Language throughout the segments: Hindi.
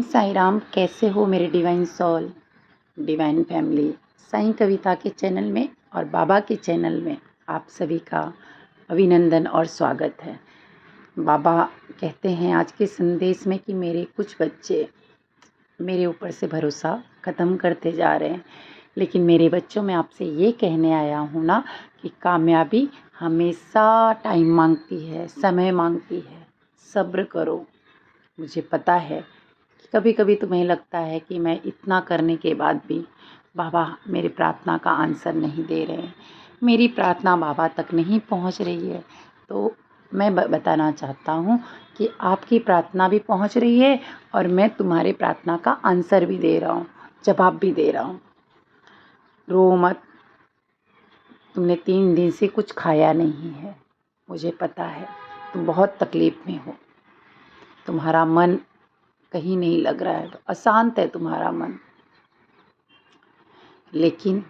साईं राम, कैसे हो मेरे divine soul, divine family. Sai Kavita के चैनल में और बाबा के चैनल में आप सभी का अभिनंदन और स्वागत है। बाबा कहते हैं आज के संदेश में कि मेरे कुछ बच्चे मेरे ऊपर से भरोसा ख़त्म करते जा रहे हैं, लेकिन मेरे बच्चों मैं आपसे ये कहने आया हूँ ना कि कामयाबी हमेशा टाइम मांगती है, समय मांगती है। सब्र करो। मुझे पता है कभी कभी तुम्हें लगता है कि मैं इतना करने के बाद भी बाबा मेरी प्रार्थना का आंसर नहीं दे रहे हैं, मेरी प्रार्थना बाबा तक नहीं पहुंच रही है। तो मैं बताना चाहता हूं कि आपकी प्रार्थना भी पहुंच रही है और मैं तुम्हारे प्रार्थना का आंसर भी दे रहा हूं, जवाब भी दे रहा हूं। रो मत। तुमने 3 दिन से कुछ खाया नहीं है, मुझे पता है। तुम बहुत तकलीफ़ में हो, तुम्हारा मन कहीं नहीं लग रहा है, अशांत है तुम्हारा मन। लेकिन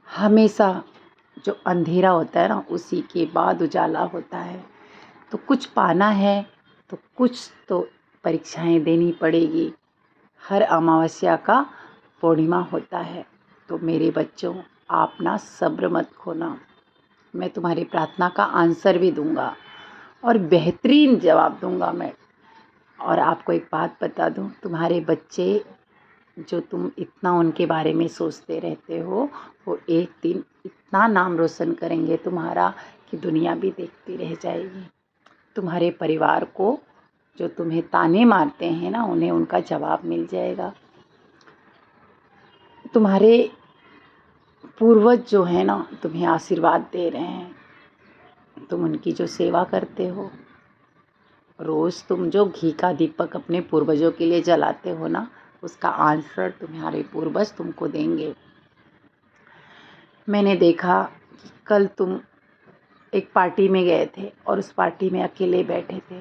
हमेशा जो अंधेरा होता है ना, उसी के बाद उजाला होता है। तो कुछ पाना है तो कुछ तो परीक्षाएं देनी पड़ेगी। हर अमावस्या का पूर्णिमा होता है। तो मेरे बच्चों, आप ना सब्र मत खोना। मैं तुम्हारी प्रार्थना का आंसर भी दूंगा और बेहतरीन जवाब दूंगा मैं। और आपको एक बात बता दूं, तुम्हारे बच्चे जो तुम इतना उनके बारे में सोचते रहते हो, वो एक दिन इतना नाम रोशन करेंगे तुम्हारा कि दुनिया भी देखती रह जाएगी। तुम्हारे परिवार को जो तुम्हें ताने मारते हैं ना, उन्हें उनका जवाब मिल जाएगा। तुम्हारे पूर्वज जो है ना, तुम्हें आशीर्वाद दे रहे हैं। तुम उनकी जो सेवा करते हो, रोज़ तुम जो घी का दीपक अपने पूर्वजों के लिए जलाते हो ना, उसका आंसर तुम्हारे पूर्वज तुमको देंगे। मैंने देखा कि कल तुम एक पार्टी में गए थे और उस पार्टी में अकेले बैठे थे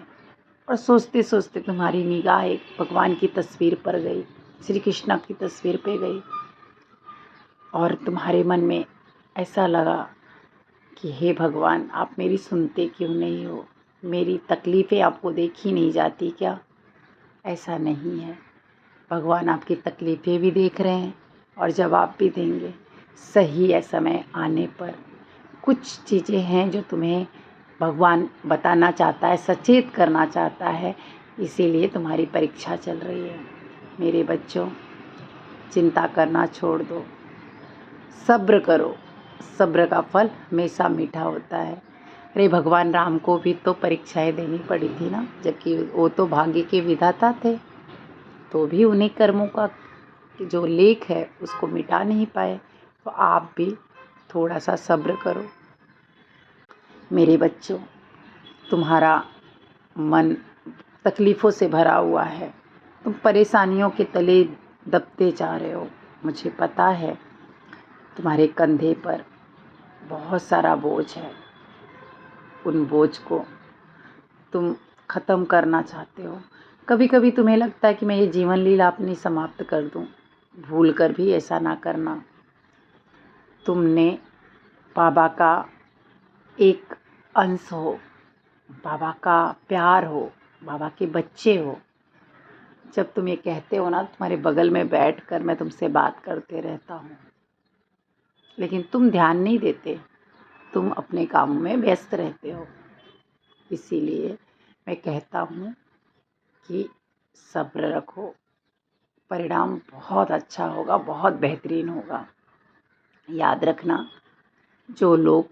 और सोचते सोचते तुम्हारी निगाह एक भगवान की तस्वीर पर गई, श्री कृष्ण की तस्वीर पे गई और तुम्हारे मन में ऐसा लगा कि हे भगवान, आप मेरी सुनते क्यों नहीं हो? मेरी तकलीफ़ें आपको देखी नहीं जाती क्या? ऐसा नहीं है। भगवान आपकी तकलीफ़ें भी देख रहे हैं और जवाब भी देंगे सही है समय आने पर। कुछ चीज़ें हैं जो तुम्हें भगवान बताना चाहता है, सचेत करना चाहता है, इसीलिए तुम्हारी परीक्षा चल रही है। मेरे बच्चों, चिंता करना छोड़ दो, सब्र करो। सब्र का फल हमेशा मीठा होता है। अरे भगवान राम को भी तो परीक्षाएं देनी पड़ी थी ना, जबकि वो तो भाग्य के विधाता थे, तो भी उन्हीं कर्मों का जो लेख है उसको मिटा नहीं पाए। तो आप भी थोड़ा सा सब्र करो। मेरे बच्चों, तुम्हारा मन तकलीफ़ों से भरा हुआ है, तुम परेशानियों के तले दबते जा रहे हो। मुझे पता है तुम्हारे कंधे पर बहुत सारा बोझ है। उन बोझ को तुम ख़त्म करना चाहते हो। कभी कभी तुम्हें लगता है कि मैं ये जीवन लीला अपनी समाप्त कर दूं। भूल कर भी ऐसा ना करना। तुमने बाबा का एक अंश हो, बाबा का प्यार हो, बाबा के बच्चे हो। जब तुम ये कहते हो ना, तुम्हारे बगल में बैठकर मैं तुमसे बात करते रहता हूँ, लेकिन तुम ध्यान नहीं देते, तुम अपने कामों में व्यस्त रहते हो। इसीलिए मैं कहता हूँ कि सब्र रखो, परिणाम बहुत अच्छा होगा, बहुत बेहतरीन होगा। याद रखना, जो लोग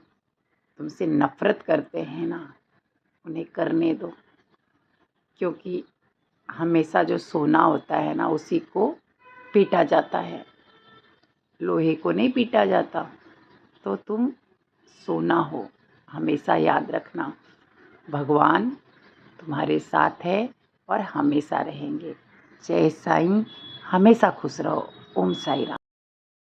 तुमसे नफ़रत करते हैं ना, उन्हें करने दो, क्योंकि हमेशा जो सोना होता है ना, उसी को पीटा जाता है, लोहे को नहीं पीटा जाता। तो तुम सोना हो, हमेशा याद रखना। भगवान तुम्हारे साथ है और हमेशा रहेंगे। जय साईं, हमेशा खुश रहो। ओम साई राम।